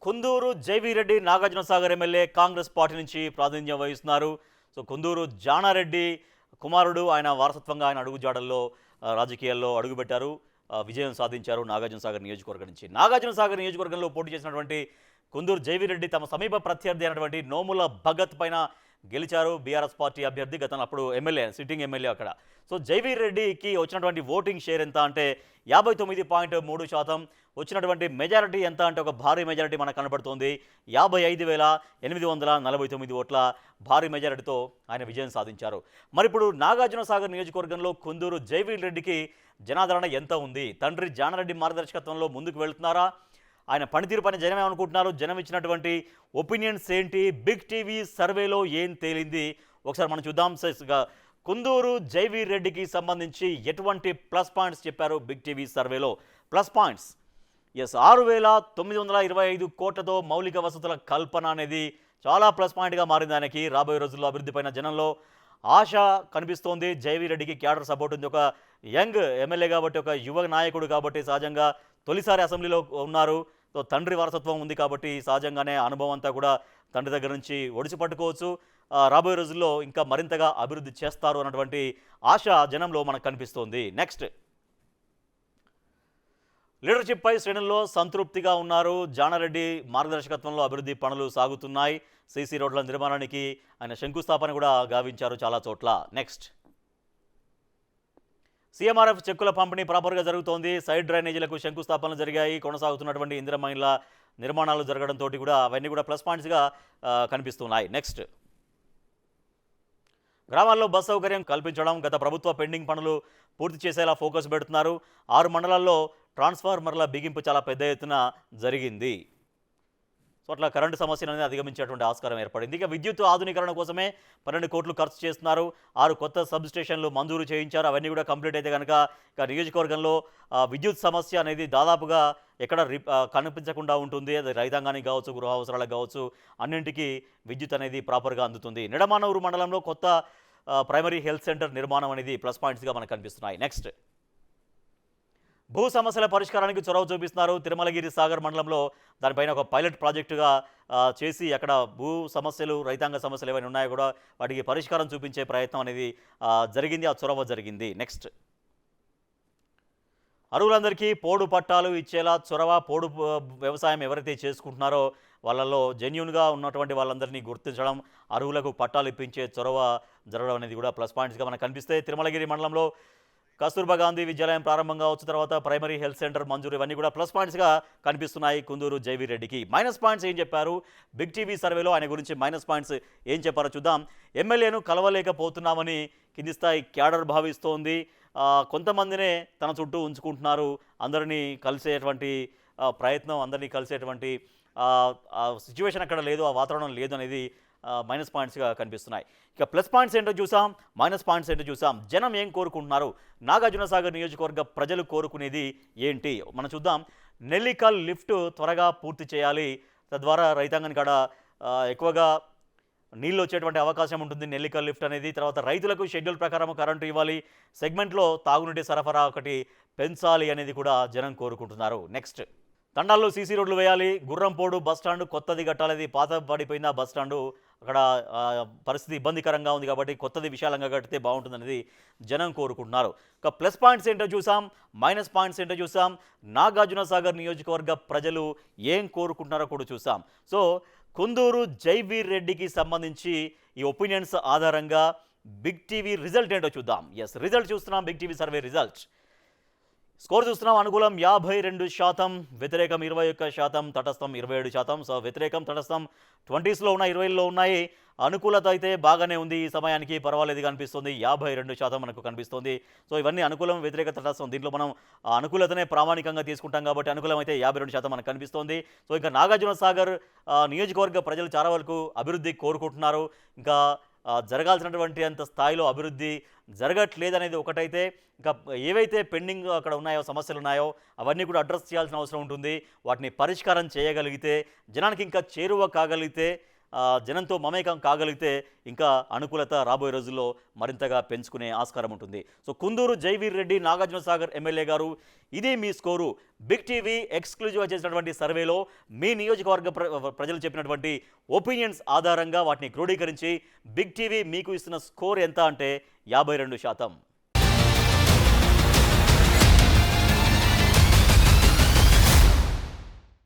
Kunduru జైవీ Reddy Nagarjunasagar MLA Congress party నుంచి ప్రాతినిధ్యం వహిస్తున్నారు. కుందూరు జానారెడ్డి కుమారుడు, ఆయన వారసత్వంగా ఆయన అడుగుజాడల్లో రాజకీయాల్లో అడుగుపెట్టారు. విజయం సాధించారు నాగార్జునసాగర్ నియోజకవర్గం నుంచి. నాగార్జునసాగర్ నియోజకవర్గంలో పోటీ చేసినటువంటి కుందూరు జైవీ రెడ్డి తమ సమీప ప్రత్యర్థి అయినటువంటి నోముల భగత్ పైన గెలిచారు. బీఆర్ఎస్ పార్టీ అభ్యర్థి, గతంలో అప్పుడు ఎమ్మెల్యే, సిట్టింగ్ ఎమ్మెల్యే అక్కడ. జైవీ రెడ్డికి వచ్చినటువంటి ఓటింగ్ షేర్ ఎంత అంటే 59.3%. వచ్చినటువంటి మెజారిటీ ఎంత అంటే ఒక భారీ మెజారిటీ మనకు కనబడుతోంది. 55,849 ఓట్ల భారీ మెజారిటీతో ఆయన విజయం సాధించారు. మరి ఇప్పుడు నాగార్జునసాగర్ నియోజకవర్గంలో కుందూరు జైవీ రెడ్డికి జనాదరణ ఎంత ఉంది? తండ్రి జానారెడ్డి మార్గదర్శకత్వంలో ముందుకు వెళ్తున్నారా? ఆయన పనితీరు పైన జనం ఏమనుకుంటున్నారు? జనం ఇచ్చినటువంటి ఒపీనియన్స్ ఏంటి? బిగ్ టీవీ సర్వేలో ఏం తేలింది? ఒకసారి మనం చూద్దాం. కుందూరు జైవీ రెడ్డికి సంబంధించి ఎటువంటి ప్లస్ పాయింట్స్ చెప్పారు బిగ్ టీవీ సర్వేలో? ప్లస్ పాయింట్స్ 6,925 కోట్లతో మౌలిక వసతుల కల్పన అనేది చాలా ప్లస్ పాయింట్గా మారింది ఆయనకి. రాబోయే రోజుల్లో అభివృద్ధి పైన జనంలో ఆశ కనిపిస్తోంది. జైవీ రెడ్డికి క్యాడర్ సపోర్ట్ ఉంది. ఒక యంగ్ ఎమ్మెల్యే కాబట్టి, ఒక యువ నాయకుడు కాబట్టి, సహజంగా తొలిసారి అసెంబ్లీలో ఉన్నారు. తండ్రి వారసత్వం ఉంది కాబట్టి సహజంగానే అనుభవం అంతా కూడా తండ్రి దగ్గర నుంచి ఒడిసి పట్టుకోవచ్చు. రాబోయే రోజుల్లో ఇంకా మరింతగా అభివృద్ధి చేస్తారు అన్నటువంటి ఆశ జనంలో మనకు కనిపిస్తోంది. నెక్స్ట్, లీడర్షిప్ పై శ్రేణుల్లో సంతృప్తిగా ఉన్నారు. జానారెడ్డి మార్గదర్శకత్వంలో అభివృద్ధి పనులు సాగుతున్నాయి. సీసీ రోడ్ల నిర్మాణానికి ఆయన శంకుస్థాపన కూడా గావించారు చాలా చోట్ల. నెక్స్ట్, సీఎంఆర్ఎఫ్ చెక్కుల పంపిణీ ప్రాపర్గా జరుగుతోంది. సైడ్ డ్రైనేజీలకు శంకుస్థాపనలు జరిగాయి. కొనసాగుతున్నటువంటి ఇందిరమ్మ ఇళ్ల నిర్మాణాలు జరగడంతో కూడా అవన్నీ కూడా ప్లస్ పాయింట్స్గా కనిపిస్తున్నాయి. నెక్స్ట్, గ్రామాల్లో బస్ సౌకర్యం కల్పించడం, గత ప్రభుత్వ పెండింగ్ పనులు పూర్తి చేసేలా ఫోకస్ పెడుతున్నారు. 6 మండలాల్లో ట్రాన్స్ఫార్మర్ల బిగింపు చాలా పెద్ద ఎత్తున జరిగింది. అట్లా కరెంటు సమస్యలు అనేది అధిగమించేటువంటి ఆస్కారం ఏర్పడింది. ఇక విద్యుత్ ఆధునీకరణ కోసమే 12 కోట్లు ఖర్చు చేస్తున్నారు. 6 కొత్త సబ్ స్టేషన్లు మంజూరు చేయించారు. అవన్నీ కూడా కంప్లీట్ అయితే కనుక ఇక నియోజకవర్గంలో విద్యుత్ సమస్య అనేది దాదాపుగా ఎక్కడ కనిపించకుండా ఉంటుంది. అది రైతాంగానికి కావచ్చు, గృహ అవసరాలకు కావచ్చు, అన్నింటికీ విద్యుత్ అనేది ప్రాపర్గా అందుతుంది. నిడమానూరు మండలంలో కొత్త ప్రైమరీ హెల్త్ సెంటర్ నిర్మాణం అనేది ప్లస్ పాయింట్స్గా మనకు కనిపిస్తున్నాయి. నెక్స్ట్, భూ సమస్యల పరిష్కారానికి చొరవ చూపిస్తున్నారు. తిరుమలగిరి సాగర్ మండలంలో దానిపైన ఒక పైలట్ ప్రాజెక్టుగా చేసి అక్కడ భూ సమస్యలు, రైతాంగ సమస్యలు ఏమైనా ఉన్నాయో కూడా వాటికి పరిష్కారం చూపించే ప్రయత్నం అనేది జరిగింది. ఆ చొరవ జరిగింది. నెక్స్ట్, అర్హులందరికీ పోడు పట్టాలు ఇచ్చేలా చొరవ. పోడు వ్యవసాయం ఎవరైతే చేసుకుంటున్నారో వాళ్ళలో జెన్యూన్గా ఉన్నటువంటి వాళ్ళందరినీ గుర్తించడం, అర్హులకు పట్టాలు ఇప్పించే చొరవ జరగడం అనేది కూడా ప్లస్ పాయింట్స్గా మనకు కనిపిస్తాయి. తిరుమలగిరి మండలంలో కస్తూర్బా గాంధీ విద్యాలయం ప్రారంభం కావచ్చు, తర్వాత ప్రైమరీ హెల్త్ సెంటర్ మంజూరు, ఇవన్నీ కూడా ప్లస్ పాయింట్స్గా కనిపిస్తున్నాయి కుందూరు జైవీ రెడ్డికి. మైనస్ పాయింట్స్ ఏం చెప్పారు బిగ్ టీవీ సర్వేలో? ఆయన గురించి మైనస్ పాయింట్స్ ఏం చెప్పారో చూద్దాం. ఎమ్మెల్యేను కలవలేకపోతున్నామని కింది స్థాయి క్యాడర్ భావిస్తోంది. కొంతమందినే తన చుట్టూ ఉంచుకుంటున్నారు. అందరినీ కలిసేటువంటి ప్రయత్నం, అందరినీ కలిసేటువంటి సిచ్యువేషన్ అక్కడ లేదు, ఆ వాతావరణం లేదు అనేది మైనస్ పాయింట్స్గా కనిపిస్తున్నాయి. ఇక ప్లస్ పాయింట్స్ ఏంటో చూసాం, మైనస్ పాయింట్స్ ఏంటో చూసాం. జనం ఏం కోరుకుంటున్నారు? నాగార్జునసాగర్ నియోజకవర్గ ప్రజలు కోరుకునేది ఏంటి మనం చూద్దాం. నెల్లికల్ లిఫ్ట్ త్వరగా పూర్తి చేయాలి. తద్వారా రైతాంగానికి కాడ ఎక్కువగా నీళ్ళు వచ్చేటువంటి అవకాశం ఉంటుంది. నెల్లికల్ లిఫ్ట్ అనేది. తర్వాత రైతులకు షెడ్యూల్ ప్రకారం కరెంటు ఇవ్వాలి. సెగ్మెంట్లో తాగునీటి సరఫరా ఒకటి పెంచాలి అనేది కూడా జనం కోరుకుంటున్నారు. నెక్స్ట్, తండాల్లో సీసీ రోడ్లు వేయాలి. గుర్రంపోడు బస్టాండ్ కొత్తది కట్టాలి. పాత పడిపోయింది ఆ బస్టాండు, అక్కడ పరిస్థితి ఇబ్బందికరంగా ఉంది కాబట్టి కొత్తది విశాలంగా కడితే బాగుంటుందనేది జనం కోరుకుంటున్నారు. ఇక ప్లస్ పాయింట్స్ ఏంటో చూసాం, మైనస్ పాయింట్స్ ఏంటో చూసాం. నాగార్జునసాగర్ నియోజకవర్గ ప్రజలు ఏం కోరుకుంటున్నారో కూడా చూసాం. కుందూరు జైవీ రెడ్డికి సంబంధించి ఈ ఒపీనియన్స్ ఆధారంగా బిగ్ టీవీ రిజల్ట్ ఏంటో చూద్దాం. రిజల్ట్ చూస్తున్నాం. Big TV survey result score చూస్తున్నాం. అనుకూలం 52%, వ్యతిరేకం 21%, తటస్థం 27%. వ్యతిరేకం, తటస్థం 20స్లో ఉన్నాయి, 20లో ఉన్నాయి. అనుకూలత అయితే బాగానే ఉంది. ఈ సమయానికి పర్వాలేదుగా అనిపిస్తుంది. 52% మనకు కనిపిస్తుంది. ఇవన్నీ అనుకూలం, వ్యతిరేక, తటస్థం. దీంట్లో మనం అనుకూలతనే ప్రామాణికంగా తీసుకుంటాం కాబట్టి అనుకూలం అయితే 52% మనకు కనిపిస్తుంది. ఇంకా నాగార్జునసాగర్ నియోజకవర్గ ప్రజలు చాలా వరకు అభివృద్ధి కోరుకుంటున్నారు. ఇంకా జరగాల్సినటువంటి అంత స్థాయిలో అభివృద్ధి జరగట్లేదనేది ఒకటైతే, ఇంకా ఏవైతే పెండింగ్ అక్కడ ఉన్నాయో, సమస్యలు ఉన్నాయో అవన్నీ కూడా అడ్రస్ చేయాల్సిన అవసరం ఉంటుంది. వాటిని పరిష్కారం చేయగలిగితే, జనానికి ఇంకా చేరువ కాగలిగితే జనంతో మమేకం కాగలిగితే ఇంకా అనుకూలత రాబోయే రోజుల్లో మరింతగా పెంచుకునే ఆస్కారం ఉంటుంది. సో కుందూరు జైవీర్ రెడ్డి నాగార్జునసాగర్ ఎమ్మెల్యే గారు, ఇది మీ స్కోరు. బిగ్ టీవీ ఎక్స్క్లూజివ్గా చేసినటువంటి సర్వేలో మీ నియోజకవర్గ ప్రజలు చెప్పినటువంటి ఒపీనియన్స్ ఆధారంగా వాటిని క్రోడీకరించి బిగ్ టీవీ మీకు ఇస్తున్న స్కోర్ ఎంత అంటే 52%.